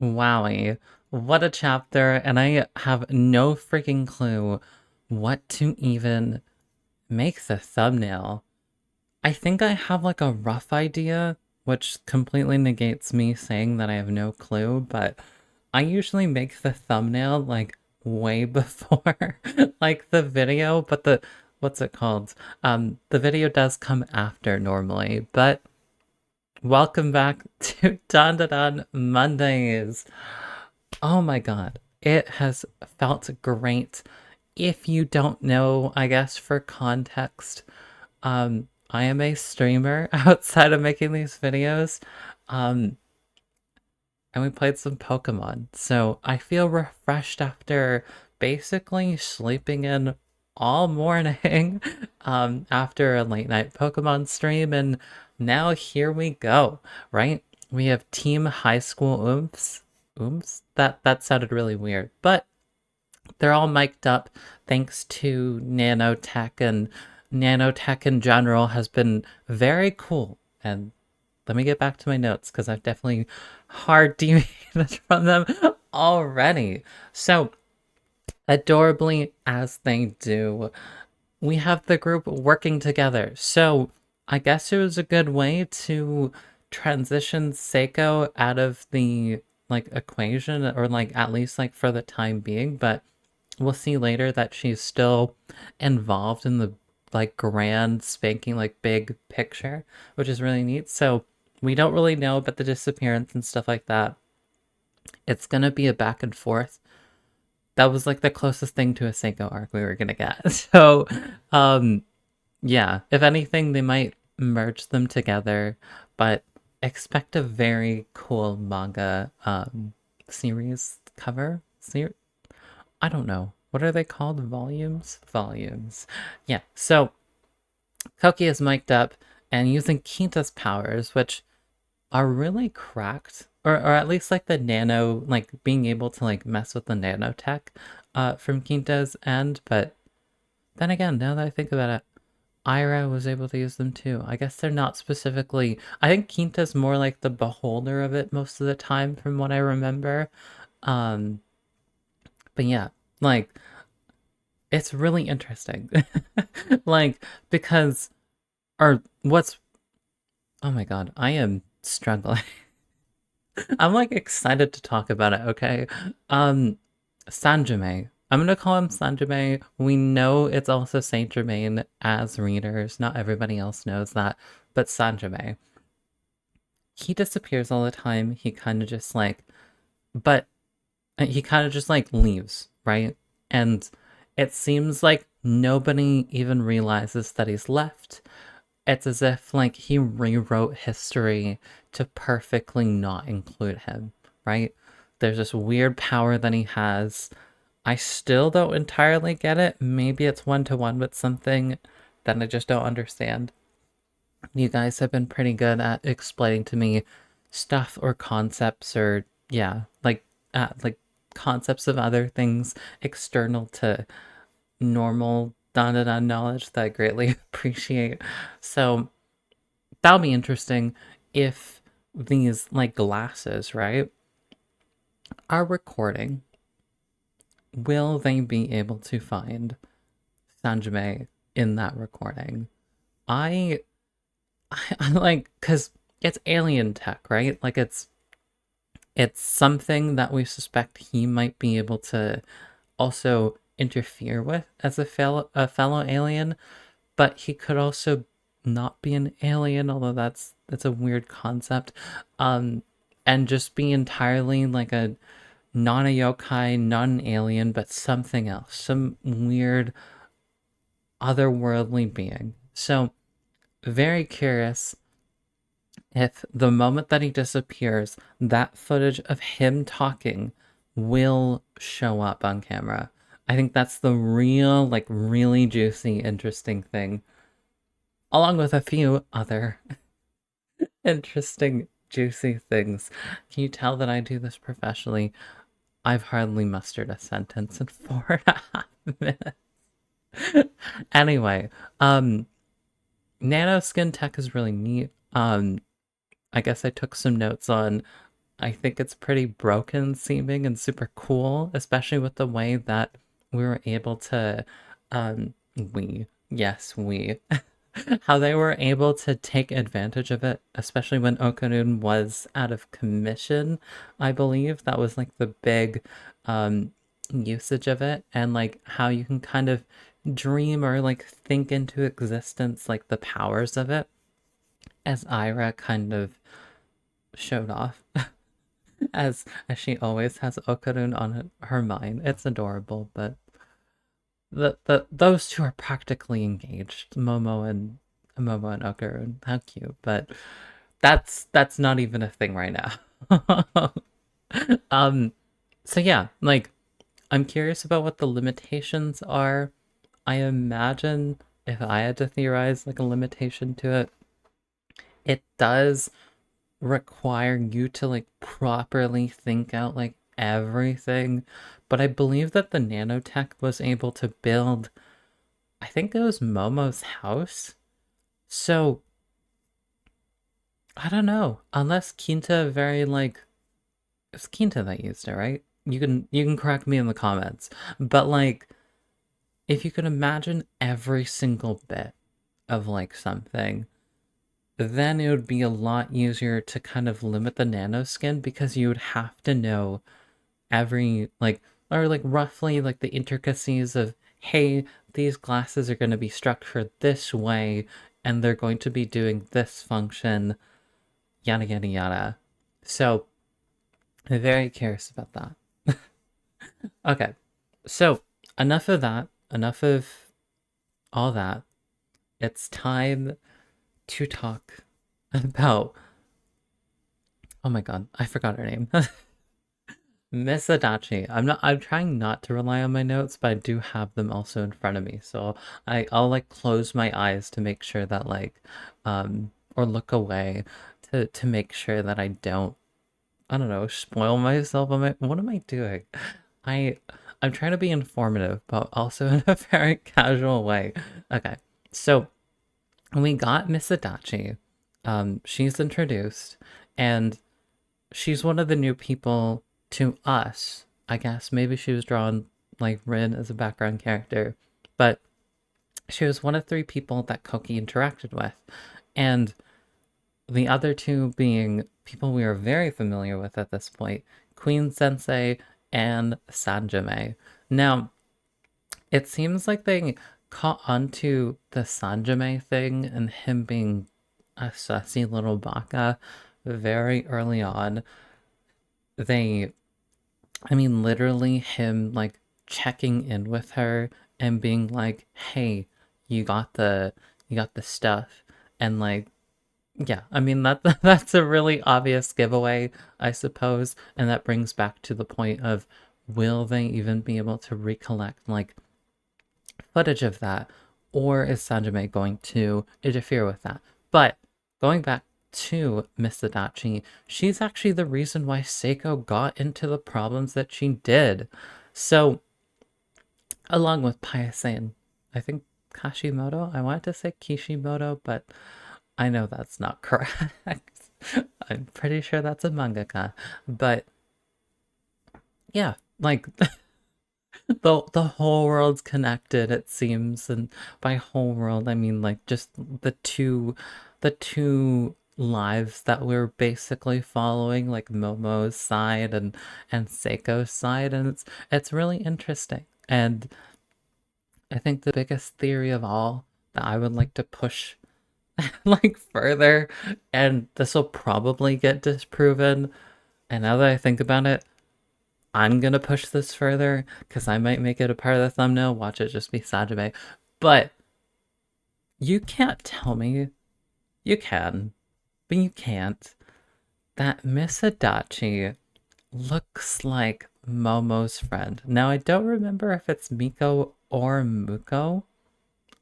Wowie. What a chapter, and I have no freaking clue what to even make the thumbnail. I think I have like a rough idea, which completely negates me saying that I have no clue, but I usually make the thumbnail like way before like the video, but what's it called? The video does come after normally, but welcome back to Dandadan Mondays. Oh my god, it has felt great. If you don't know, I guess for context, I am a streamer outside of making these videos. Um, and we played some Pokemon. So I feel refreshed after basically sleeping in all morning after a late night Pokemon stream. And now here we go, right? We have Team High School Oomfs. Oomfs? That sounded really weird. But they're all mic'd up thanks to nanotech, and nanotech in general has been very cool. And let me get back to my notes because I've definitely hard deviated from them already. So, adorably as they do, we have the group working together. So, I guess it was a good way to transition Seiko out of the like equation, or like at least like for the time being, but we'll see later that she's still involved in the like grand spanking like big picture, which is really neat. So we don't really know about the disappearance and stuff like that. It's gonna be a back and forth. That was like the closest thing to a Seiko arc we were gonna get. So um yeah, if anything, they might merge them together, but expect a very cool manga series cover. I don't know. What are they called? Volumes? Volumes. Yeah, so Kouki is mic'd up and using Kinta's powers, which are really cracked. Or at least like the nano, like being able to like mess with the nanotech from Kinta's end. But then again, now that I think about it, Aira was able to use them too. I guess they're not specifically. I think Kinta's more like the beholder of it most of the time, from what I remember. Um, but yeah, like it's really interesting. Like, because, or what's, oh my god, I am struggling. I'm like excited to talk about it, okay? Um, Sanjome. I'm gonna call him Sanjome. We know it's also Saint Germain as readers. Not everybody else knows that, but Sanjome. He disappears all the time. He kind of just like, but he kind of just like leaves, right? And it seems like nobody even realizes that he's left. It's as if like he rewrote history to perfectly not include him, right? There's this weird power that he has. I still don't entirely get it. Maybe it's one to one with something that I just don't understand. You guys have been pretty good at explaining to me stuff or concepts, or yeah, like concepts of other things external to normal Dandadan knowledge that I greatly appreciate. So that'll be interesting if these like glasses, right, are recording. Will they be able to find Sanjime in that recording? I, I like, because it's alien tech, right? Like it's something that we suspect he might be able to also interfere with as a fellow alien, but he could also not be an alien, although that's a weird concept. Um, and just be entirely like a not a yokai, not an alien, but something else, some weird otherworldly being. So very curious if the moment that he disappears, that footage of him talking will show up on camera. I think that's the real, like, really juicy, interesting thing, along with a few other interesting, juicy things. Can you tell that I do this professionally? I've hardly mustered a sentence in 4.5 minutes. Anyway, nanoskin tech is really neat. I guess I took some notes on I think it's pretty broken seeming and super cool, especially with the way that we were able to, yes, we, how they were able to take advantage of it, especially when Okarun was out of commission, I believe. That was like the big usage of it, and like how you can kind of dream or like think into existence like the powers of it, as Aira kind of showed off. As she always has Okarun on her mind. It's adorable, but the those two are practically engaged, Momo and Okarun. How cute! But that's not even a thing right now. um, so yeah, like I'm curious about what the limitations are. I imagine if I had to theorize like a limitation to it, it does require you to like properly think out like everything. But I believe that the nanotech was able to build, I think it was Momo's house. So I don't know. Unless Quinta very like it's Quinta that used it, right? You can correct me in the comments. But like if you could imagine every single bit of like something, then it would be a lot easier to kind of limit the nanoskin because you would have to know every like or like roughly like the intricacies of, hey, these glasses are going to be structured this way and they're going to be doing this function, yada yada yada. So I'm very curious about that. Okay, so enough of that, enough of all that. It's time to talk about, oh my god, I forgot her name. Miss Adachi. I'm trying not to rely on my notes, but I do have them also in front of me. So I'll like close my eyes to make sure that like or look away to make sure that I don't, I don't know, spoil myself. What am I doing? I I'm trying to be informative, but also in a very casual way. Okay. So we got Miss Adachi. She's introduced, and she's one of the new people to us. I guess maybe she was drawn like Rin as a background character, but she was one of three people that Kouki interacted with, and the other two being people we are very familiar with at this point, Queen Sensei and Sanjome. Now, it seems like they caught onto the Sanjome thing and him being a sussy little baka very early on. They I mean, literally him like checking in with her and being like, "Hey, you got the stuff," and like, yeah, I mean that that's a really obvious giveaway, I suppose, and that brings back to the point of, will they even be able to recollect like footage of that, or is Sanjime going to interfere with that? But going back to Miss Adachi, she's actually the reason why Seiko got into the problems that she did. So, along with Payase and I think Kashimoto, I wanted to say Kishimoto, but I know that's not correct. I'm pretty sure that's a mangaka. But yeah, like the whole world's connected, it seems, and by whole world I mean like just the two lives that we're basically following, like Momo's side and Seiko's side, and it's really interesting. And I think the biggest theory of all that I would like to push like further, and this will probably get disproven, and now that I think about it, I'm gonna push this further because I might make it a part of the thumbnail. Watch it just be Sanjime. But you can't tell me, you can, but you can't, that Miss Adachi looks like Momo's friend. Now, I don't remember if it's Miko or Muko,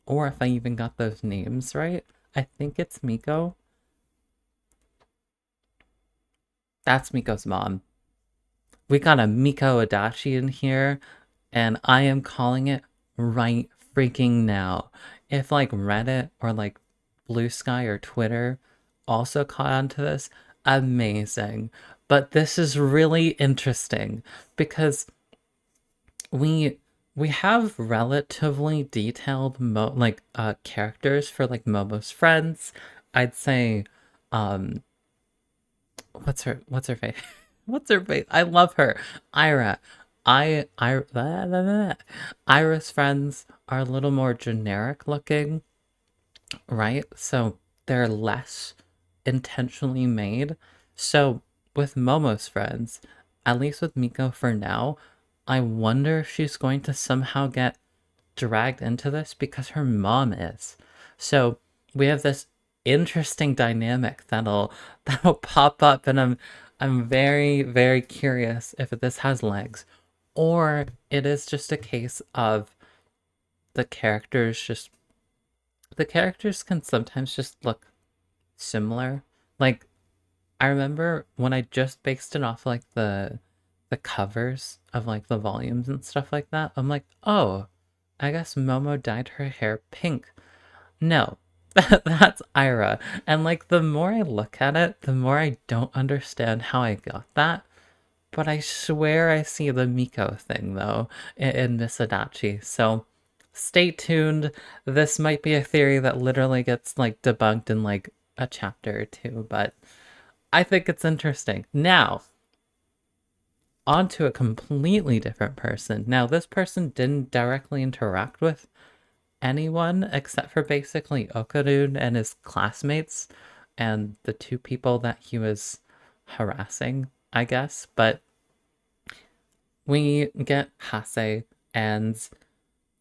or if I even got those names right. I think it's Miko. That's Miko's mom. We got a Miko Adachi in here, and I am calling it right freaking now. If like Reddit or like Blue Sky or Twitter also caught on to this, amazing. But this is really interesting because we we have relatively detailed characters for like Momo's friends. I'd say um what's her face? What's her face? I love her. Aira. I blah, blah, blah. Aira's friends are a little more generic looking, right? So they're less intentionally made. So with Momo's friends, at least with Miko for now, I wonder if she's going to somehow get dragged into this because her mom is. So we have this interesting dynamic that'll pop up, and I'm very very curious if this has legs, or it is just a case of the characters just the characters can sometimes just look similar. Like I remember when I just based it off like the covers of like the volumes and stuff like that. I'm like, oh, I guess Momo dyed her hair pink. No, that's Aira. And like the more I look at it, the more I don't understand how I got that. But I swear I see the Miko thing though in Miss Adachi. So stay tuned. This might be a theory that literally gets like debunked in like a chapter or two, but I think it's interesting. Now, on to a completely different person. Now, this person didn't directly interact with anyone except for basically Okarun and his classmates and the two people that he was harassing, I guess. But we get Hase and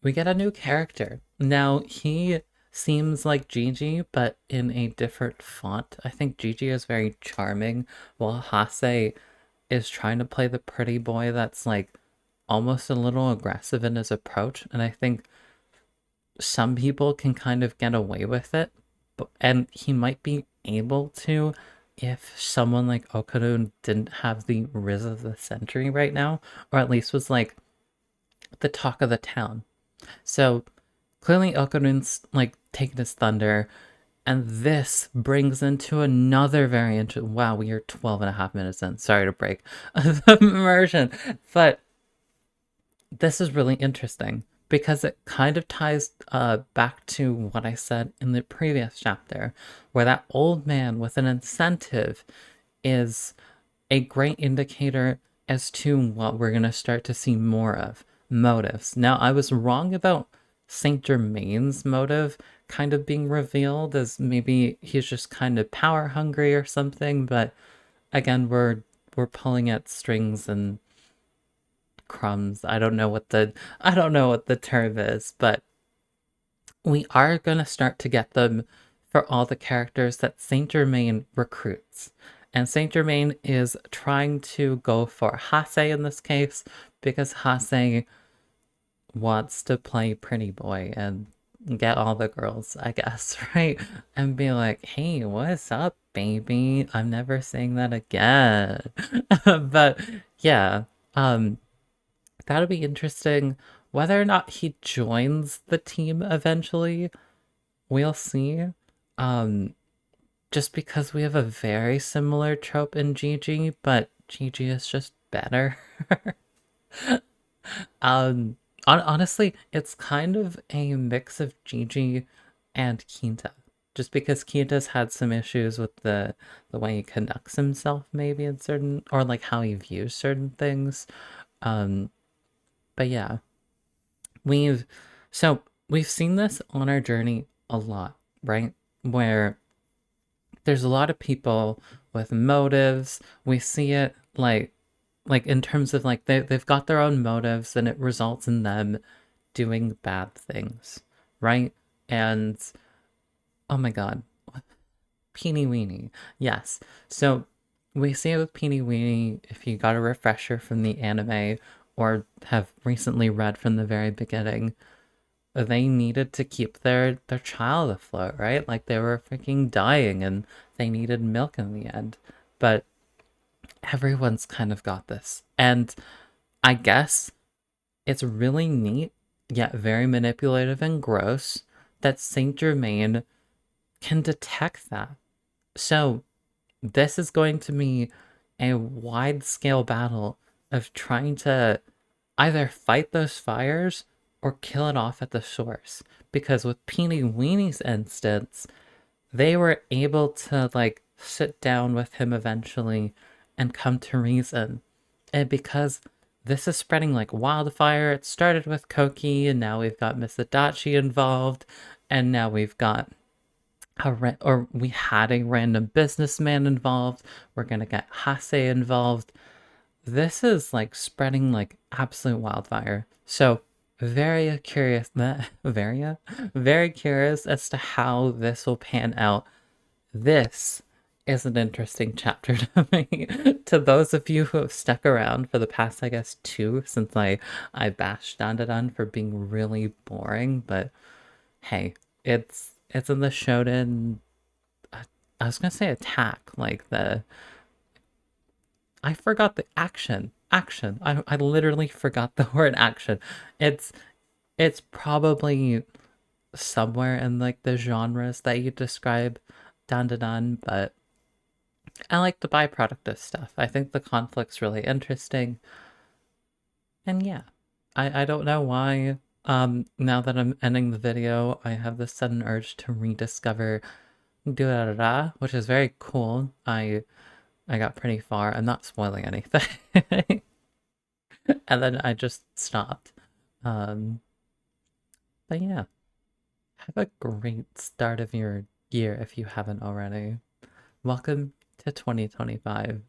we get a new character. Now, he seems like Jiji, but in a different font. I think Jiji is very charming, while Hase is trying to play the pretty boy that's like almost a little aggressive in his approach. And I think some people can kind of get away with it, and he might be able to if someone like Okarun didn't have the Riz of the century right now, or at least was like the talk of the town. So clearly Okarun's like taking his thunder, and this brings into another very interesting. Wow, we are 12 and a half minutes in. Sorry to break the immersion, but this is really interesting because it kind of ties back to what I said in the previous chapter, where that old man with an incentive is a great indicator as to what we're going to start to see more of motives. Now, I was wrong about Saint Germain's motive kind of being revealed as maybe he's just kind of power hungry or something, but again, we're pulling at strings and crumbs. I don't know what the term is, but we are going to start to get them for all the characters that Saint Germain recruits. And Saint Germain is trying to go for Hase in this case because Hase wants to play pretty boy and get all the girls, I guess, right? And be like, hey, what's up, baby? I'm never saying that again. But yeah, um, that'll be interesting. Whether or not he joins the team eventually, we'll see. Um, just because we have a very similar trope in Jiji, but Jiji is just better. um, honestly, it's kind of a mix of Jiji and Kinta. Just because Kinta's had some issues with the way he conducts himself, maybe in certain, or like how he views certain things. Um, but yeah, we've we've seen this on our journey a lot, right? Where there's a lot of people with motives. We see it like in terms of like they've got their own motives and it results in them doing bad things, right? And oh my god, Peeny Weenie. Yes. So we see it with Peeny Weenie if you got a refresher from the anime or have recently read from the very beginning. They needed to keep their child afloat, right? Like they were freaking dying and they needed milk in the end. But everyone's kind of got this. And I guess it's really neat, yet very manipulative and gross, that Saint Germain can detect that. So this is going to be a wide scale battle of trying to either fight those fires or kill it off at the source. Because with Peony Weenie's instance, they were able to like sit down with him eventually and come to reason. And because this is spreading like wildfire, it started with Kouki, and now we've got Miss Adachi involved, and now we've got we had a random businessman involved. We're gonna get Hase involved. This is like spreading like absolute wildfire. So very curious very curious as to how this will pan out. This is an interesting chapter to me. To those of you who have stuck around for the past, I guess, two, since I bashed Dandadan for being really boring, but hey, it's in the shonen. I was gonna say attack, like the I forgot the action. Action. I literally forgot the word action. It's it's probably somewhere in like the genres that you describe Dandadan, but I like the byproduct of stuff. I think the conflict's really interesting. And yeah, I don't know why now that I'm ending the video, I have this sudden urge to rediscover Durara, which is very cool. I got pretty far. I'm not spoiling anything. And then I just stopped. Um but yeah, have a great start of your year if you haven't already. Welcome to 2025.